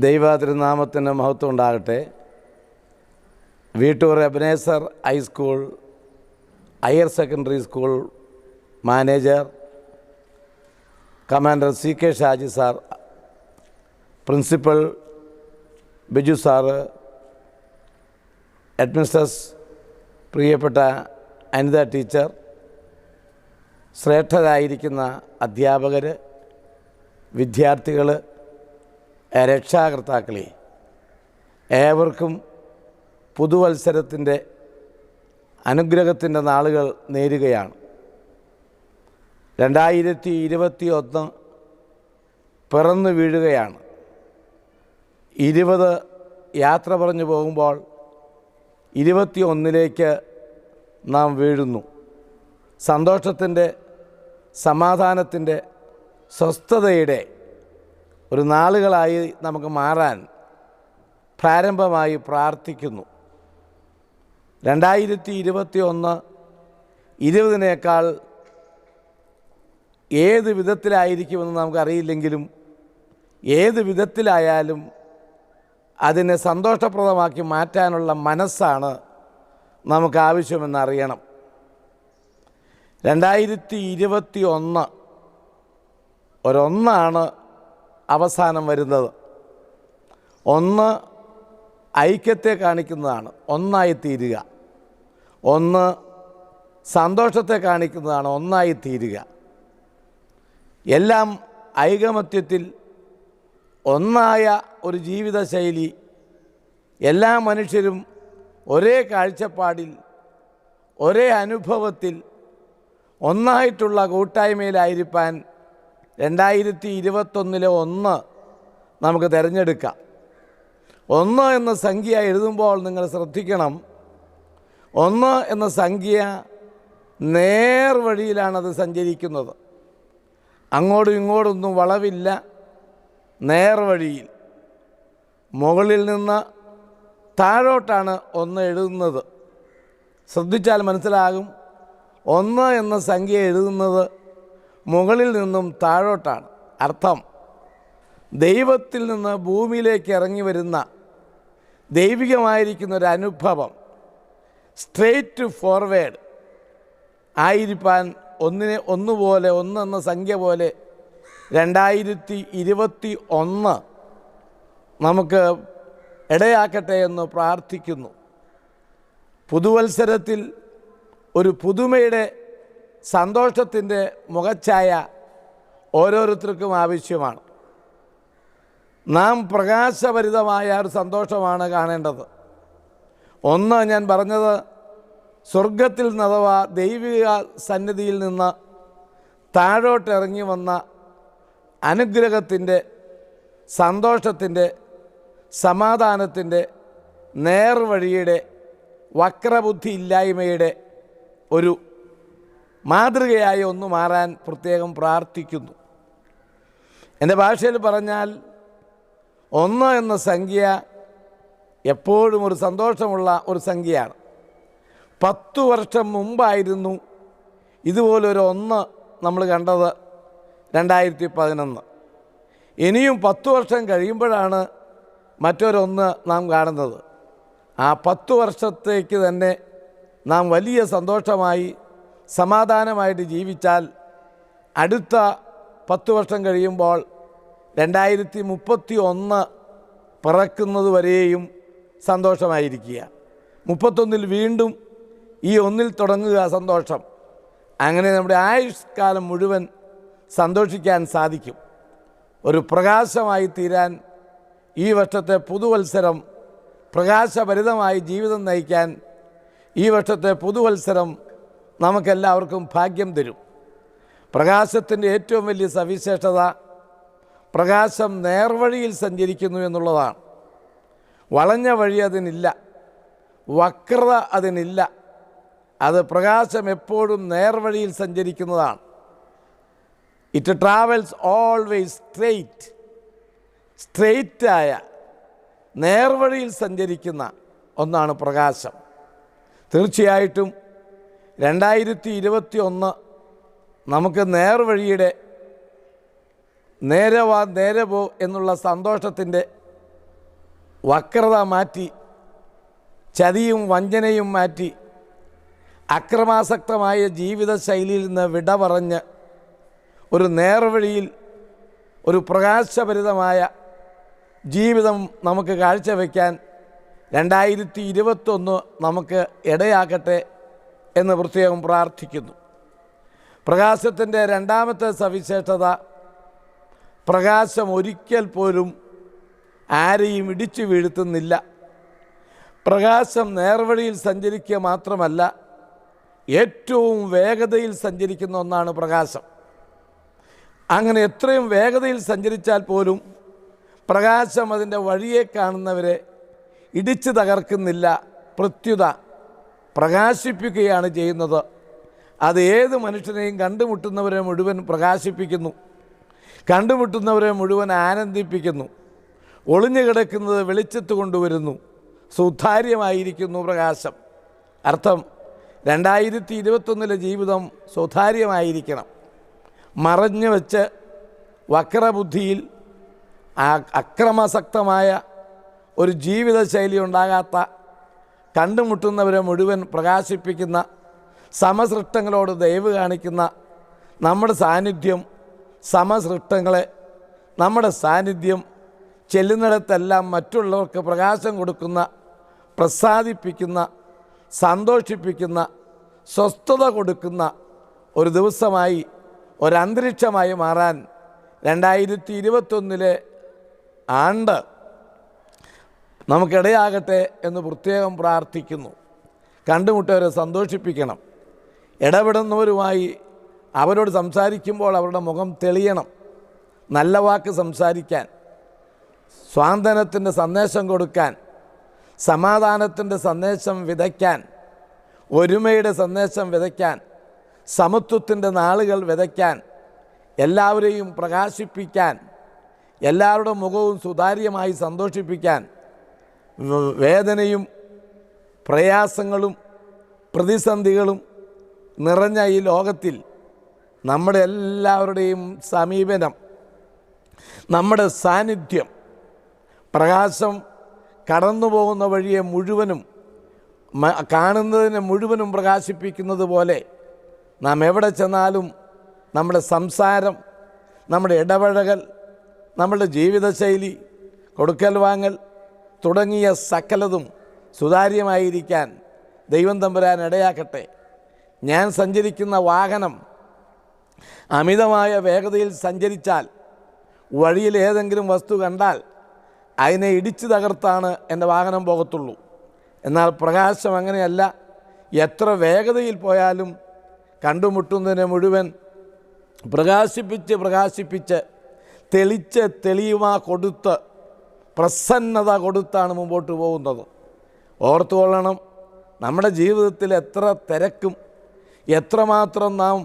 ദൈവതിരുനാമത്തിന് മഹത്വം ഉണ്ടാകട്ടെ. Veettoor Ebenezer high school higher secondary school manager commander C K Shaji sir, principal Biju sir, headmistress പ്രിയപ്പെട്ട Anitha teacher, ശ്രേഷ്ഠരായിരിക്കുന്ന അധ്യാപകർ, വിദ്യാർത്ഥികൾ, രക്ഷാകർത്താക്കളെ, ഏവർക്കും പുതുവത്സരത്തിൻ്റെ അനുഗ്രഹത്തിൻ്റെ നാളുകൾ നേരുകയാണ്. 2021 പിറന്നു വീഴുകയാണ്. 20 യാത്ര പറഞ്ഞു പോകുമ്പോൾ 21 നാം വീഴുന്നു. സന്തോഷത്തിൻ്റെ, സമാധാനത്തിൻ്റെ, സ്വസ്ഥതയുടെ ഒരു നാളുകളായി നമുക്ക് മാറാൻ പ്രാരംഭമായി പ്രാർത്ഥിക്കുന്നു. 2021 20-നേക്കാൾ ഏത് വിധത്തിലായിരിക്കുമെന്ന് നമുക്കറിയില്ലെങ്കിലും ഏത് വിധത്തിലായാലും അതിനെ സന്തോഷപ്രദമാക്കി മാറ്റാനുള്ള മനസ്സാണ് നമുക്ക് ആവശ്യമെന്നറിയണം. 2021 ഒരൊന്നാണ് അവസാനം വരുന്നത്. ഒന്ന് ഐക്യത്തെ കാണിക്കുന്നതാണ്, ഒന്നായി തീരുക. ഒന്ന് സന്തോഷത്തെ കാണിക്കുന്നതാണ്, ഒന്നായി തീരുക. എല്ലാം ഐകമത്യത്തിൽ ഒന്നായ ഒരു ജീവിതശൈലി, എല്ലാ മനുഷ്യരും ഒരേ കാഴ്ചപ്പാടിൽ, ഒരേ അനുഭവത്തിൽ, ഒന്നായിട്ടുള്ള കൂട്ടായ്മയിലായിരിക്കാൻ 2021 ഒന്ന് നമുക്ക് തിരഞ്ഞെടുക്കാം. 1 എന്ന സംഖ്യ എഴുതുമ്പോൾ നിങ്ങൾ ശ്രദ്ധിക്കണം, 1 എന്ന സംഖ്യ നേർവഴിയിലാണത് സഞ്ചരിക്കുന്നത്. അങ്ങോട്ടും ഇങ്ങോട്ടൊന്നും വളവില്ല, നേർവഴിയിൽ. മുകളിൽ നിന്ന് താഴോട്ടാണ് 1 എഴുതുന്നത്. ശ്രദ്ധിച്ചാൽ മനസ്സിലാകും, 1 എന്ന സംഖ്യ എഴുതുന്നത് മുകളിൽ നിന്നും താഴോട്ടാണ്. അർത്ഥം, ദൈവത്തിൽ നിന്ന് ഭൂമിയിലേക്ക് ഇറങ്ങി വരുന്ന ദൈവികമായിരിക്കുന്നൊരനുഭവം സ്ട്രെയിറ്റ് ഫോർവേഡ് ആയിരിക്കാൻ ഒന്നുപോലെ, 1 എന്ന സംഖ്യ പോലെ 2021 നമുക്ക് ഇടയാക്കട്ടെ എന്ന് പ്രാർത്ഥിക്കുന്നു. പുതുവത്സരത്തിൽ ഒരു പുതുമയുടെ, സന്തോഷത്തിൻ്റെ മുഖച്ഛായ ഓരോരുത്തർക്കും ആവശ്യമാണ്. നാം പ്രകാശഭരിതമായ ഒരു സന്തോഷമാണ് കാണേണ്ടത്. 1 ഞാൻ പറഞ്ഞത്, സ്വർഗത്തിൽ നിന്ന് അഥവാ ദൈവിക സന്നിധിയിൽ നിന്ന് താഴോട്ട് ഇറങ്ങി വന്ന അനുഗ്രഹത്തിൻ്റെ, സന്തോഷത്തിൻ്റെ, സമാധാനത്തിൻ്റെ, നേർവഴിയുടെ, വക്രബുദ്ധി ഇല്ലായ്മയുടെ ഒരു മാതൃകയായി ഒന്ന് മാറാൻ പ്രത്യേകം പ്രാർത്ഥിക്കുന്നു. എൻ്റെ ഭാഷയിൽ പറഞ്ഞാൽ 1 എന്ന സംഖ്യ എപ്പോഴും ഒരു സന്തോഷമുള്ള ഒരു സംഖ്യയാണ്. 10 വർഷം മുമ്പായിരുന്നു ഇതുപോലൊരു 1 നമ്മൾ കണ്ടത്, 2011. ഇനിയും 10 വർഷം കഴിയുമ്പോഴാണ് മറ്റൊരൊന്ന് നാം കാണുന്നത്. ആ 10 വർഷത്തേക്ക് തന്നെ നാം വലിയ സന്തോഷമായി, സമാധാനമായിട്ട് ജീവിച്ചാൽ അടുത്ത 10 വർഷം കഴിയുമ്പോൾ 2031 പിറക്കുന്നത് വരെയും സന്തോഷമായിരിക്കുക. 31 വീണ്ടും ഈ 1 തുടങ്ങുക സന്തോഷം. അങ്ങനെ നമ്മുടെ ആയുഷ്കാലം മുഴുവൻ സന്തോഷിക്കാൻ സാധിക്കും. ഒരു പ്രകാശമായി തീരാൻ ഈ വർഷത്തെ പുതുവത്സരം, പ്രകാശഭരിതമായി ജീവിതം നയിക്കാൻ ഈ വർഷത്തെ പുതുവത്സരം നമുക്കെല്ലാവർക്കും ഭാഗ്യം തരും. പ്രകാശത്തിൻ്റെ ഏറ്റവും വലിയ സവിശേഷത പ്രകാശം നേർവഴിയിൽ സഞ്ചരിക്കുന്നു എന്നുള്ളതാണ്. വളഞ്ഞ വഴി അതിനില്ല, വക്രത അതിനില്ല. അത് പ്രകാശം എപ്പോഴും നേർവഴിയിൽ സഞ്ചരിക്കുന്നതാണ്. ഇറ്റ് ട്രാവൽസ് ഓൾവേസ് സ്ട്രെയിറ്റായ നേർവഴിയിൽ സഞ്ചരിക്കുന്ന ഒന്നാണ് പ്രകാശം. തീർച്ചയായിട്ടും 2021 നമുക്ക് നേർവഴിയുടെ നേരെ വാ നേരെ പോ എന്നുള്ള സന്തോഷത്തിൻ്റെ വക്രത മാറ്റി, ചതിയും വഞ്ചനയും മാറ്റി, അക്രമാസക്തമായ ജീവിതശൈലിയിൽ നിന്ന് വിട പറഞ്ഞ് ഒരു നേർവഴിയിൽ ഒരു പ്രകാശഭരിതമായ ജീവിതം നമുക്ക് കാഴ്ചവെക്കാൻ 2021 നമുക്ക് ഇടയാക്കട്ടെ എന്ന് പ്രത്യേകം പ്രാർത്ഥിക്കുന്നു. പ്രകാശത്തിൻ്റെ രണ്ടാമത്തെ സവിശേഷത, പ്രകാശം ഒരിക്കൽ പോലും ആരെയും ഇടിച്ചു വീഴ്ത്തുന്നില്ല. പ്രകാശം നേർവഴിയിൽ സഞ്ചരിക്കുക മാത്രമല്ല, ഏറ്റവും വേഗതയിൽ സഞ്ചരിക്കുന്ന ഒന്നാണ് പ്രകാശം. അങ്ങനെ എത്രയും വേഗതയിൽ സഞ്ചരിച്ചാൽ പോലും പ്രകാശം അതിൻ്റെ വഴിയെ കാണുന്നവരെ ഇടിച്ചു തകർക്കുന്നില്ല, പ്രത്യുത പ്രകാശിപ്പിക്കുകയാണ് ചെയ്യുന്നത്. അത് ഏത് മനുഷ്യനെയും കണ്ടുമുട്ടുന്നവരെ മുഴുവൻ പ്രകാശിപ്പിക്കുന്നു, കണ്ടുമുട്ടുന്നവരെ മുഴുവൻ ആനന്ദിപ്പിക്കുന്നു. ഒളിഞ്ഞു കിടക്കുന്നത് വെളിച്ചത്ത് കൊണ്ടുവരുന്നു, സുതാര്യമായിരിക്കുന്നു പ്രകാശം. അർത്ഥം 2021 ജീവിതം സുതാര്യമായിരിക്കണം. മറഞ്ഞു വെച്ച് വക്രബുദ്ധിയിൽ അക്രമാസക്തമായ ഒരു ജീവിതശൈലി ഉണ്ടാകാത്ത, കണ്ടുമുട്ടുന്നവരെ മുഴുവൻ പ്രകാശിപ്പിക്കുന്ന, സമസൃഷ്ടങ്ങളോട് ദയവ് കാണിക്കുന്ന നമ്മുടെ സാന്നിധ്യം, സമസൃഷ്ടങ്ങളെ നമ്മുടെ സാന്നിധ്യം ചെല്ലുന്നിടത്തെല്ലാം മറ്റുള്ളവർക്ക് പ്രകാശം കൊടുക്കുന്ന, പ്രസാദിപ്പിക്കുന്ന, സന്തോഷിപ്പിക്കുന്ന, സ്വസ്ഥത കൊടുക്കുന്ന ഒരു ദിവസമായി, ഒരന്തരീക്ഷമായി മാറാൻ 2021 ആണ്ട് നമുക്കിടയാകട്ടെ എന്ന് പ്രത്യേകം പ്രാർത്ഥിക്കുന്നു. കണ്ടുമുട്ടവരെ സന്തോഷിപ്പിക്കണം. ഇടപെടുന്നവരുമായി അവരോട് സംസാരിക്കുമ്പോൾ അവരുടെ മുഖം തെളിയണം. നല്ല വാക്ക് സംസാരിക്കാൻ, സ്വാന്തനത്തിൻ്റെ സന്ദേശം കൊടുക്കാൻ, സമാധാനത്തിൻ്റെ സന്ദേശം വിതയ്ക്കാൻ, ഒരുമയുടെ സന്ദേശം വിതയ്ക്കാൻ, സമത്വത്തിൻ്റെ നാളുകൾ വിതയ്ക്കാൻ, എല്ലാവരെയും പ്രകാശിപ്പിക്കാൻ, എല്ലാവരുടെ മുഖവും സുതാര്യമായി സന്തോഷിപ്പിക്കാൻ, വേദനയും പ്രയാസങ്ങളും പ്രതിസന്ധികളും നിറഞ്ഞ ഈ ലോകത്തിൽ നമ്മുടെ എല്ലാവരുടെയും സമീപനം, നമ്മുടെ സാന്നിധ്യം, പ്രകാശം കടന്നു പോകുന്ന വഴിയെ മുഴുവനും കാണുന്നതിനെ മുഴുവനും പ്രകാശിപ്പിക്കുന്നത് പോലെ നാം എവിടെ ചെന്നാലും നമ്മുടെ സംസാരം, നമ്മുടെ ഇടപഴകൽ, നമ്മുടെ ജീവിതശൈലി, കൊടുക്കൽ വാങ്ങൽ തുടങ്ങിയ സകലതും സുതാര്യമായിരിക്കാൻ ദൈവം തമ്പുരാൻ ഇടയാക്കട്ടെ. ഞാൻ സഞ്ചരിക്കുന്ന വാഹനം അമിതമായ വേഗതയിൽ സഞ്ചരിച്ചാൽ, വഴിയിൽ ഏതെങ്കിലും വസ്തു കണ്ടാൽ അതിനെ ഇടിച്ചു തകർത്താണ് എൻ്റെ വാഹനം പോകത്തുള്ളൂ. എന്നാൽ പ്രകാശം അങ്ങനെയല്ല. എത്ര വേഗതയിൽ പോയാലും കണ്ടുമുട്ടുന്നതിനെ മുഴുവൻ പ്രകാശിപ്പിച്ച് തെളിയുമ കൊടുത്ത് പ്രസന്നത കൊടുത്താണ് മുമ്പോട്ട് പോകുന്നത്. ഓർത്തുകൊള്ളണം, നമ്മുടെ ജീവിതത്തിൽ എത്ര തിരക്കും എത്രമാത്രം നാം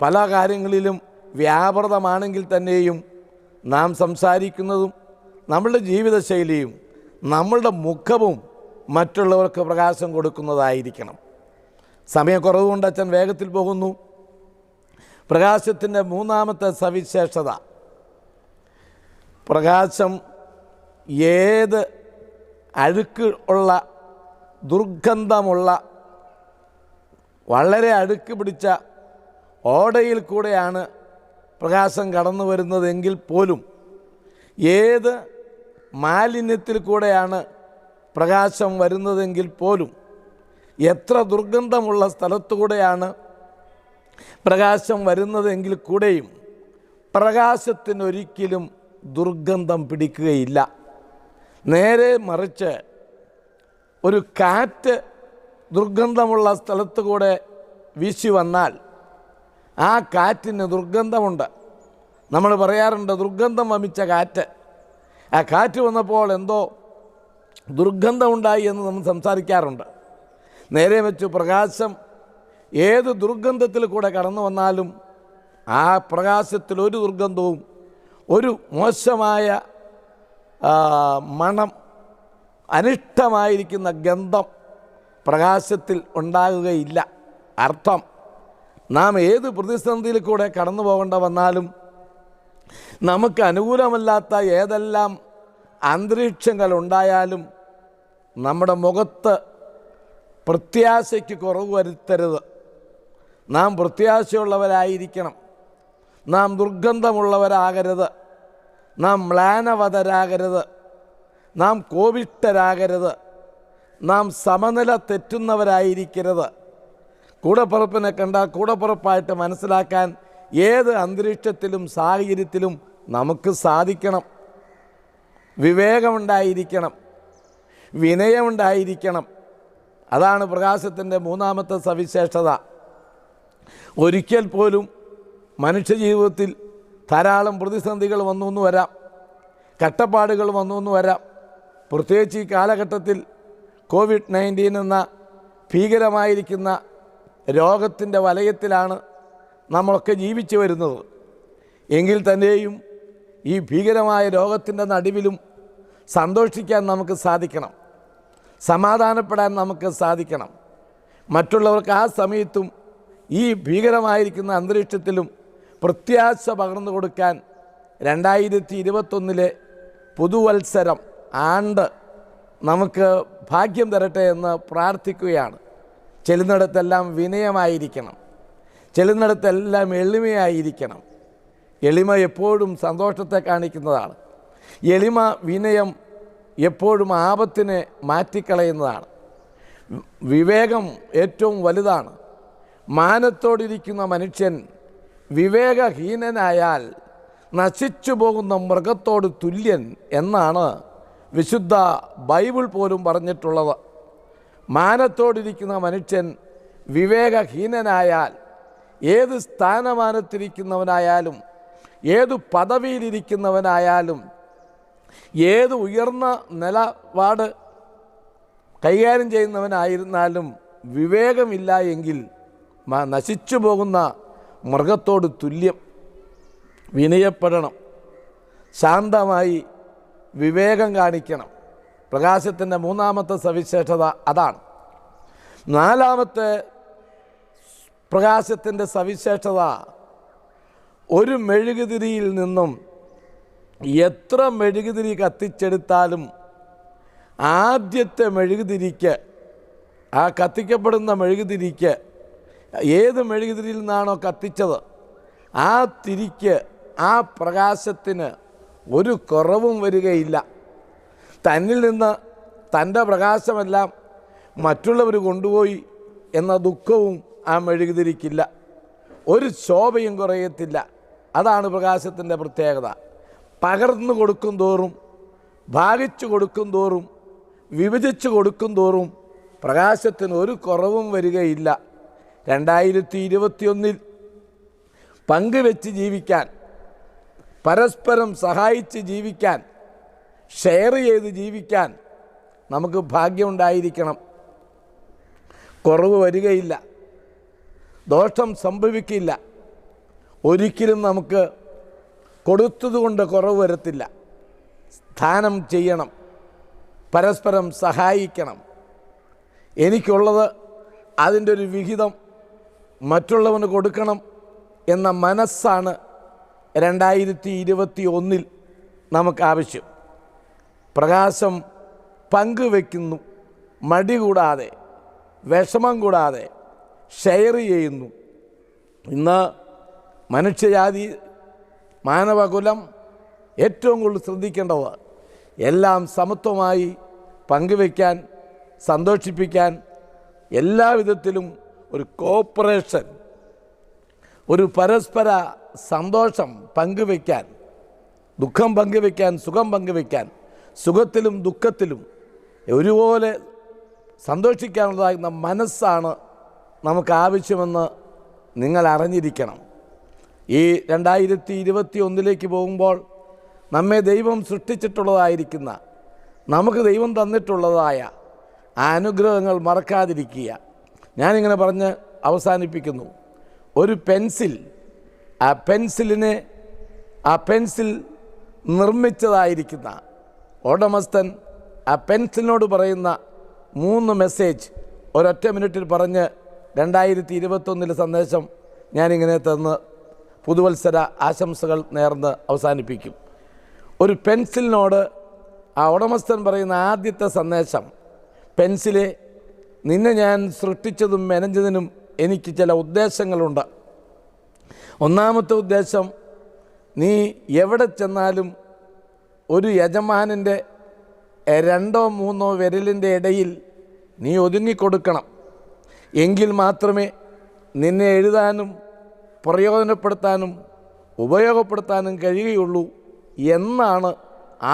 പല കാര്യങ്ങളിലും വ്യാപൃതമാണെങ്കിൽ തന്നെയും നാം സംസാരിക്കുന്നതും നമ്മളുടെ ജീവിതശൈലിയും നമ്മളുടെ മുഖവും മറ്റുള്ളവർക്ക് പ്രകാശം കൊടുക്കുന്നതായിരിക്കണം. സമയക്കുറവുകൊണ്ട് അച്ഛൻ വേഗത്തിൽ പോകുന്നു. പ്രകാശത്തിൻ്റെ മൂന്നാമത്തെ സവിശേഷത, പ്രകാശം ഏത് അഴുക്ക് ഉള്ള, ദുർഗന്ധമുള്ള, വളരെ അഴുക്ക് പിടിച്ച ഓടയിൽ കൂടെയാണ് പ്രകാശം കടന്നു വരുന്നതെങ്കിൽ പോലും, ഏത് മാലിന്യത്തിൽ കൂടെയാണ് പ്രകാശം വരുന്നതെങ്കിൽ പോലും, എത്ര ദുർഗന്ധമുള്ള സ്ഥലത്തുകൂടെയാണ് പ്രകാശം വരുന്നതെങ്കിൽ കൂടെയും പ്രകാശത്തിനൊരിക്കലും ദുർഗന്ധം പിടിക്കുകയില്ല. നേരെ മറിച്ച് ഒരു കാറ്റ് ദുർഗന്ധമുള്ള സ്ഥലത്ത് കൂടെ വീശി വന്നാൽ ആ കാറ്റിന് ദുർഗന്ധമുണ്ട്. നമ്മൾ പറയാറുണ്ട് ദുർഗന്ധം വമിച്ച കാറ്റ്. ആ കാറ്റ് വന്നപ്പോൾ എന്തോ ദുർഗന്ധമുണ്ടായി എന്ന് നമ്മൾ സംസാരിക്കാറുണ്ട്. നേരെ വെച്ച് പ്രകാശം ഏത് ദുർഗന്ധത്തിൽ കൂടെ കടന്നു വന്നാലും ആ പ്രകാശത്തിൽ ഒരു ദുർഗന്ധവും, ഒരു മോശമായ മണം, അനിഷ്ടമായിരിക്കുന്ന ഗന്ധം പ്രകാശത്തിൽ ഉണ്ടാകുകയില്ല. അർത്ഥം, നാം ഏത് പ്രതിസന്ധിയിൽ കൂടെ കടന്നു പോകേണ്ട വന്നാലും, നമുക്ക് അനുകൂലമല്ലാത്ത ഏതെല്ലാം അന്തരീക്ഷങ്ങൾ ഉണ്ടായാലും നമ്മുടെ മുഖത്ത് പ്രത്യാശയ്ക്ക് കുറവ് വരുത്തരുത്. നാം പ്രത്യാശയുള്ളവരായിരിക്കണം. നാം ദുർഗന്ധമുള്ളവരാകരുത്. നാം മ്ലാനവതരാകരുത്. നാം കോപിഷ്ഠരാകരുത്. നാം സമനില തെറ്റുന്നവരായിരിക്കരുത്. കൂടപ്പിറപ്പിനെ കണ്ടാൽ കൂടപ്പിറപ്പായിട്ട് മനസ്സിലാക്കാൻ ഏത് അന്തരീക്ഷത്തിലും സാഹചര്യത്തിലും നമുക്ക് സാധിക്കണം. വിവേകമുണ്ടായിരിക്കണം, വിനയമുണ്ടായിരിക്കണം. അതാണ് പ്രകാശത്തിൻ്റെ മൂന്നാമത്തെ സവിശേഷത. ഒരിക്കൽ പോലും മനുഷ്യജീവിതത്തിൽ ധാരാളം പ്രതിസന്ധികൾ വന്നു എന്ന് വരാം, കഷ്ടപ്പാടുകൾ വന്നു എന്ന് വരാം. പ്രത്യേകിച്ച് ഈ കാലഘട്ടത്തിൽ COVID-19 എന്ന ഭീകരമായിരിക്കുന്ന രോഗത്തിൻ്റെ വലയത്തിലാണ് നമ്മളൊക്കെ ജീവിച്ചു വരുന്നത്. എങ്കിൽ തന്നെയും ഈ ഭീകരമായ രോഗത്തിൻ്റെ നടുവിലും സന്തോഷിക്കാൻ നമുക്ക് സാധിക്കണം, സമാധാനപ്പെടാൻ നമുക്ക് സാധിക്കണം. മറ്റുള്ളവർക്ക് ആ സമയത്തും ഈ ഭീകരമായിരിക്കുന്ന അന്തരീക്ഷത്തിലും പ്രത്യാശ പകർന്നു കൊടുക്കാൻ 2021 പുതുവത്സരം ആണ്ട് നമുക്ക് ഭാഗ്യം തരട്ടെ എന്ന് പ്രാർത്ഥിക്കുകയാണ്. ചെല്ലുന്നിടത്തെല്ലാം വിനയമായിരിക്കണം, ചെല്ലുന്നിടത്തെല്ലാം എളിമയായിരിക്കണം. എളിമ എപ്പോഴും സന്തോഷത്തെ കാണിക്കുന്നതാണ്. എളിമ, വിനയം എപ്പോഴും ആപത്തിനെ മാറ്റിക്കളയുന്നതാണ്. വിവേകം ഏറ്റവും വലുതാണ്. മാനത്തോടിരിക്കുന്ന മനുഷ്യൻ വിവേകഹീനനായാൽ നശിച്ചു പോകുന്ന മൃഗത്തോട് തുല്യൻ എന്നാണ് വിശുദ്ധ ബൈബിൾ പോലും പറഞ്ഞിട്ടുള്ളത്. മാനത്തോടിരിക്കുന്ന മനുഷ്യൻ വിവേകഹീനനായാൽ ഏത് സ്ഥാനമാനത്തിരിക്കുന്നവനായാലും ഏത് പദവിയിലിരിക്കുന്നവനായാലും ഏത് ഉയർന്ന നിലപാട് കൈകാര്യം ചെയ്യുന്നവനായിരുന്നാലും വിവേകമില്ല എങ്കിൽ നശിച്ചു പോകുന്ന മൃഗത്തോട് തുല്യം. വിനയപ്പെടണം, ശാന്തമായി വിവേകം കാണിക്കണം. പ്രകാശത്തിൻ്റെ മൂന്നാമത്തെ സവിശേഷത അതാണ്. നാലാമത്തെ പ്രകാശത്തിൻ്റെ സവിശേഷത, ഒരു മെഴുകുതിരിയിൽ നിന്നും എത്ര മെഴുകുതിരി കത്തിച്ചെടുത്താലും ആദ്യത്തെ മെഴുകുതിരിക്ക്, ആ കത്തിക്കപ്പെടുന്ന മെഴുകുതിരിക്ക്, ഏത് മെഴുകുതിരിയിൽ നിന്നാണോ കത്തിച്ചത് ആ തിരിക്ക്, ആ പ്രകാശത്തിന് ഒരു കുറവും വരികയില്ല. തന്നിൽ നിന്ന് തൻ്റെ പ്രകാശമെല്ലാം മറ്റുള്ളവർ കൊണ്ടുപോയി എന്ന ദുഃഖവും ആ മെഴുകുതിരിക്കില്ല. ഒരു ശോഭയും കുറയത്തില്ല. അതാണ് പ്രകാശത്തിൻ്റെ പ്രത്യേകത. പകർന്നു കൊടുക്കും തോറും, ഭാഗിച്ചു കൊടുക്കും തോറും, വിഭജിച്ചു കൊടുക്കും തോറും പ്രകാശത്തിന് ഒരു കുറവും വരികയില്ല. 2021 പങ്കുവെച്ച് ജീവിക്കാൻ, പരസ്പരം സഹായിച്ച് ജീവിക്കാൻ, ഷെയർ ചെയ്ത് ജീവിക്കാൻ നമുക്ക് ഭാഗ്യമുണ്ടായിരിക്കണം. കുറവ് വരികയില്ല, ദോഷം സംഭവിക്കില്ല. ഒരിക്കലും നമുക്ക് കൊടുത്തതുകൊണ്ട് കുറവ് വരത്തില്ല. ദാനം ചെയ്യണം, പരസ്പരം സഹായിക്കണം. എനിക്കുള്ളത് അതിൻ്റെ ഒരു വിഹിതം മറ്റുള്ളവന് കൊടുക്കണം എന്ന മനസ്സാണ് 2021 നമുക്ക് ആവശ്യം. പ്രകാശം പങ്കുവെക്കുന്നു, മടി കൂടാതെ, വിഷമം കൂടാതെ ഷെയർ ചെയ്യുന്നു. ഇന്ന് മനുഷ്യജാതി, മാനവകുലം ഏറ്റവും കൂടുതൽ ശ്രദ്ധിക്കേണ്ടത് എല്ലാം സമത്വമായി പങ്കുവയ്ക്കാൻ, സന്തോഷിപ്പിക്കാൻ, എല്ലാവിധത്തിലും ഒരു കോപ്പറേഷൻ, ഒരു പരസ്പര സന്തോഷം പങ്കുവയ്ക്കാൻ, ദുഃഖം പങ്കുവയ്ക്കാൻ, സുഖം പങ്കുവയ്ക്കാൻ, സുഖത്തിലും ദുഃഖത്തിലും ഒരുപോലെ സന്തോഷിക്കാനുള്ളതായിരുന്ന മനസ്സാണ് നമുക്ക് ആവശ്യമെന്ന് നിങ്ങൾ അറിഞ്ഞിരിക്കണം. ഈ 2021 പോകുമ്പോൾ നമ്മെ ദൈവം സൃഷ്ടിച്ചിട്ടുള്ളതായിരിക്കുന്ന, നമുക്ക് ദൈവം തന്നിട്ടുള്ളതായ ആ അനുഗ്രഹങ്ങൾ മറക്കാതിരിക്കുക. ഞാനിങ്ങനെ പറഞ്ഞ് അവസാനിപ്പിക്കുന്നു. ഒരു പെൻസിൽ, ആ പെൻസിൽ നിർമ്മിച്ചതായിരിക്കുന്ന ഉടമസ്ഥൻ ആ പെൻസിലിനോട് പറയുന്ന 3 മെസ്സേജ് ഒരൊറ്റ മിനിറ്റിൽ പറഞ്ഞ് 2021 സന്ദേശം ഞാനിങ്ങനെ തന്ന് പുതുവത്സര ആശംസകൾ നേർന്ന് അവസാനിപ്പിക്കും. ഒരു പെൻസിലിനോട് ആ ഉടമസ്ഥൻ പറയുന്ന ആദ്യത്തെ സന്ദേശം, പെൻസിലെ, നിന്നെ ഞാൻ സൃഷ്ടിച്ചതും മെനഞ്ഞതിനും എനിക്ക് ചില ഉദ്ദേശങ്ങളുണ്ട്. ഒന്നാമത്തെ ഉദ്ദേശം, നീ എവിടെ ചെന്നാലും ഒരു യജമാനൻ്റെ 2 or 3 വിരലിൻ്റെ ഇടയിൽ നീ ഒതുങ്ങിക്കൊടുക്കണം. എങ്കിൽ മാത്രമേ നിന്നെ എഴുതാനും പ്രയോജനപ്പെടുത്താനും ഉപയോഗപ്പെടുത്താനും കഴിയുകയുള്ളൂ എന്നാണ്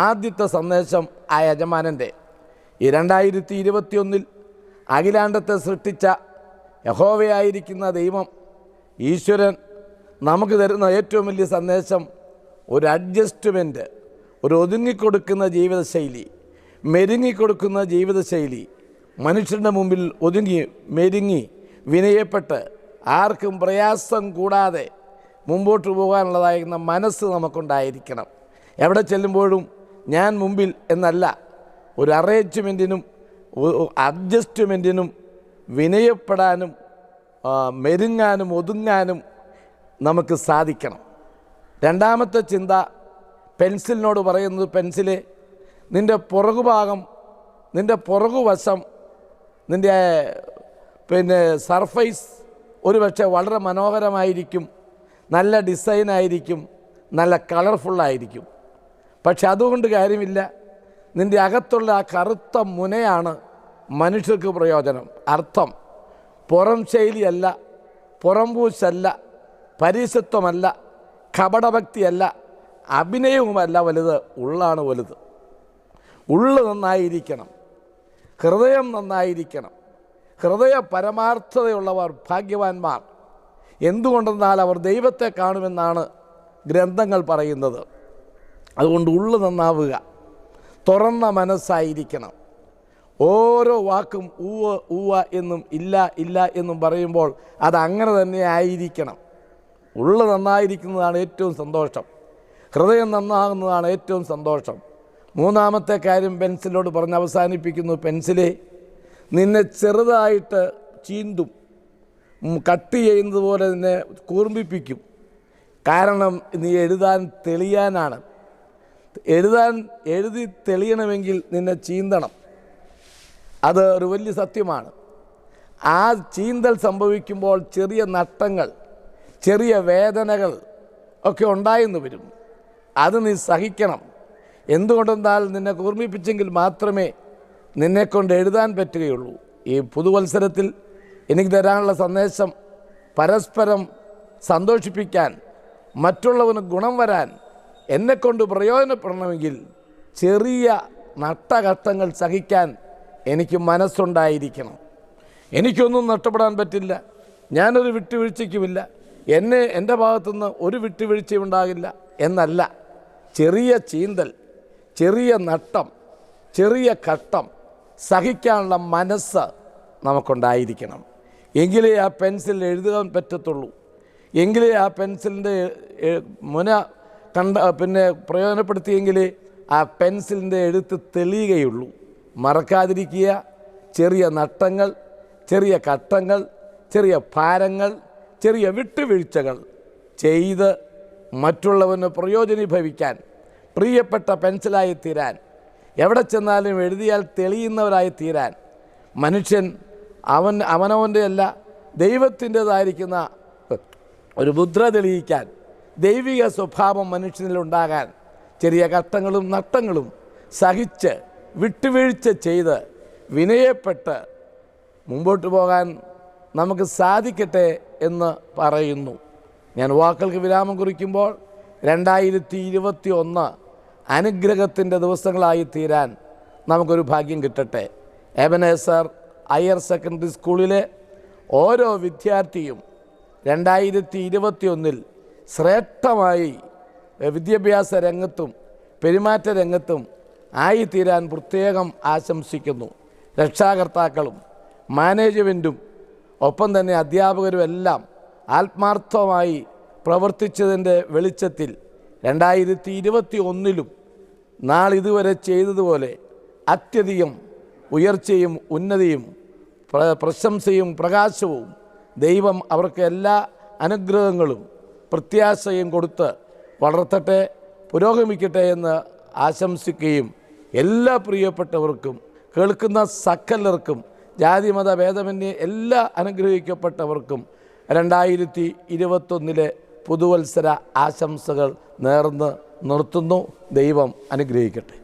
ആദ്യത്തെ സന്ദേശം ആ യജമാനൻ്റെ. ഈ 2021 അഖിലാണ്ടത്തെ സൃഷ്ടിച്ച യഹോവയായിരിക്കുന്ന ദൈവം ഈശ്വരൻ നമുക്ക് തരുന്ന ഏറ്റവും വലിയ സന്ദേശം ഒരു അഡ്ജസ്റ്റ്മെൻറ്റ്, ഒരു ഒതുങ്ങിക്കൊടുക്കുന്ന ജീവിതശൈലി, മെരുങ്ങിക്കൊടുക്കുന്ന ജീവിതശൈലി. മനുഷ്യരുടെ മുമ്പിൽ ഒതുങ്ങി മെരുങ്ങി വിനയപ്പെട്ട് ആർക്കും പ്രയാസം കൂടാതെ മുമ്പോട്ട് പോകാനുള്ളതായിരുന്ന മനസ്സ് നമുക്കുണ്ടായിരിക്കണം. എവിടെ ചെല്ലുമ്പോഴും ഞാൻ മുമ്പിൽ എന്നല്ല, ഒരു അറേഞ്ച്മെൻറ്റിനും അഡ്ജസ്റ്റ്മെൻറ്റിനും വിനയപ്പെടാനും മെരുങ്ങാനും ഒതുങ്ങാനും നമുക്ക് സാധിക്കണം. രണ്ടാമത്തെ ചിന്ത പെൻസിലിനോട് പറയുന്നത്, പെൻസിലെ, നിൻ്റെ പുറകുഭാഗം, നിൻ്റെ പുറകുവശം, നിൻ്റെ സർഫേസ് ഒരുപക്ഷെ വളരെ മനോഹരമായിരിക്കും, നല്ല ഡിസൈനായിരിക്കും, നല്ല കളർഫുള്ളായിരിക്കും. പക്ഷെ അതുകൊണ്ട് കാര്യമില്ല. നിൻ്റെ അകത്തുള്ള ആ കറുത്ത മുനയാണ് മനുഷ്യർക്ക് പ്രയോജനം. അർത്ഥം, പുറം ശൈലിയല്ല, പുറംപൂശല്ല, പരീശത്വമല്ല, കപടഭക്തിയല്ല, അഭിനയവുമല്ല വലുത്, ഉള്ളാണ് വലുത്. ഉള്ളു നന്നായിരിക്കണം, ഹൃദയം നന്നായിരിക്കണം. ഹൃദയ പരമാർത്ഥതയുള്ളവർ ഭാഗ്യവാന്മാർ. എന്തുകൊണ്ടെന്നാൽ അവർ ദൈവത്തെ കാണുമെന്നാണ് ഗ്രന്ഥങ്ങൾ പറയുന്നത്. അതുകൊണ്ട് ഉള്ളു നന്നാവുക, തുറന്ന മനസ്സായിരിക്കണം. ഓരോ വാക്കും ഊവ ഊവ എന്നും ഇല്ല ഇല്ല എന്നും പറയുമ്പോൾ അതങ്ങനെ തന്നെ ആയിരിക്കണം. ഉള്ളു നന്നായിരിക്കുന്നതാണ് ഏറ്റവും സന്തോഷം, ഹൃദയം നന്നാകുന്നതാണ് ഏറ്റവും സന്തോഷം. മൂന്നാമത്തെ കാര്യം പെൻസിലോട് പറഞ്ഞ് അവസാനിപ്പിക്കുന്നു. പെൻസിലെ, നിന്നെ ചെറുതായിട്ട് ചീന്തും, കട്ട് ചെയ്യുന്നത് പോലെ നിന്നെ കൂർമ്മിപ്പിക്കും. കാരണം നീ എഴുതാൻ തെളിയാനാണ്. എഴുതി തെളിയണമെങ്കിൽ നിന്നെ ചീന്തണം. അത് ഒരു വലിയ സത്യമാണ്. ആ ചീന്തൽ സംഭവിക്കുമ്പോൾ ചെറിയ നഷ്ടങ്ങൾ, ചെറിയ വേദനകൾ ഒക്കെ ഉണ്ടായെന്ന് വരും. അത് നീ സഹിക്കണം. എന്തുകൊണ്ടെന്നാൽ നിന്നെ കൂർമ്മിപ്പിച്ചെങ്കിൽ മാത്രമേ നിന്നെക്കൊണ്ട് എഴുതാൻ പറ്റുകയുള്ളൂ. ഈ പുതുവത്സരത്തിൽ എനിക്ക് തരാനുള്ള സന്ദേശം, പരസ്പരം സന്തോഷിപ്പിക്കാൻ, മറ്റുള്ളവന് ഗുണം വരാൻ, എന്നെക്കൊണ്ട് പ്രയോജനപ്പെടണമെങ്കിൽ ചെറിയ നഷ്ടകഷ്ടങ്ങൾ സഹിക്കാൻ എനിക്ക് മനസ്സുണ്ടായിരിക്കണം. എനിക്കൊന്നും നഷ്ടപ്പെടാൻ പറ്റില്ല, ഞാനൊരു വിട്ടുവീഴ്ചയ്ക്കുമില്ല, എൻ്റെ ഭാഗത്തുനിന്ന് ഒരു വിട്ടുവീഴ്ചയും ഉണ്ടാകില്ല എന്നല്ല. ചെറിയ ചീന്തൽ, ചെറിയ നഷ്ടം, ചെറിയ കഷ്ടം സഹിക്കാനുള്ള മനസ്സ് നമുക്കുണ്ടായിരിക്കണം. എങ്കിലേ ആ പെൻസിൽ എഴുതാൻ പറ്റത്തുള്ളൂ. എങ്കിലേ ആ പെൻസിലിൻ്റെ മുന പ്രയോജനപ്പെടുത്തിയെങ്കിലേ ആ പെൻസിലിൻ്റെ എഴുത്ത് തെളിയുകയുള്ളൂ. മറക്കാതിരിക്കുക, ചെറിയ നഷ്ടങ്ങൾ, ചെറിയ കഷ്ടങ്ങൾ, ചെറിയ ഭാരങ്ങൾ, ചെറിയ വിട്ടുവീഴ്ചകൾ ചെയ്ത് മറ്റുള്ളവന് പ്രയോജനീഭവിക്കാൻ, പ്രിയപ്പെട്ട പെൻസിലായി തീരാൻ, എവിടെ ചെന്നാലും എഴുതിയാൽ തെളിയുന്നവരായി തീരാൻ, മനുഷ്യൻ അവനവൻ്റെ അല്ല ദൈവത്തിൻ്റേതായിരിക്കുന്ന ഒരു മുദ്ര തെളിയിക്കാൻ, ദൈവിക സ്വഭാവം മനുഷ്യനിലുണ്ടാകാൻ ചെറിയ കഷ്ടങ്ങളും നഷ്ടങ്ങളും സഹിച്ച് വിട്ടുവീഴ്ച ചെയ്ത് വിനയപ്പെട്ട് മുമ്പോട്ട് പോകാൻ നമുക്ക് സാധിക്കട്ടെ എന്ന് പറയുന്നു. ഞാൻ വാക്കുകൾക്ക് വിരാമം കുറിക്കുമ്പോൾ 2021 അനുഗ്രഹത്തിൻ്റെ ദിവസങ്ങളായി തീരാൻ നമുക്കൊരു ഭാഗ്യം കിട്ടട്ടെ. എബനേസർ ഹയർ സെക്കൻഡറി സ്കൂളിലെ ഓരോ വിദ്യാർത്ഥിയും 2021 ശ്രേഷ്ഠമായി വിദ്യാഭ്യാസ രംഗത്തും പെരുമാറ്റ രംഗത്തും ആയിത്തീരാൻ പ്രത്യേകം ആശംസിക്കുന്നു. രക്ഷാകർത്താക്കളും മാനേജ്മെൻറ്റും ഒപ്പം തന്നെ അധ്യാപകരും എല്ലാം ആത്മാർത്ഥമായി പ്രവർത്തിച്ചതിൻ്റെ വെളിച്ചത്തിൽ 2021 നാളിതുവരെ ചെയ്തതുപോലെ അത്യധികം ഉയർച്ചയും ഉന്നതിയും പ്രശംസയും പ്രകാശവും ദൈവം അവർക്ക് എല്ലാ അനുഗ്രഹങ്ങളും പ്രത്യാശയും കൊടുത്ത് വളർത്തട്ടെ, പുരോഗമിക്കട്ടെ എന്ന് ആശംസിക്കുകയും എല്ലാ പ്രിയപ്പെട്ടവർക്കും കേൾക്കുന്ന സകലർക്കും ജാതിമത ഭേദമന്യേ എല്ലാ അനുഗ്രഹിക്കപ്പെട്ടവർക്കും 2021 പുതുവത്സര ആശംസകൾ നേർന്ന് നിർത്തുന്നു. ദൈവം അനുഗ്രഹിക്കട്ടെ.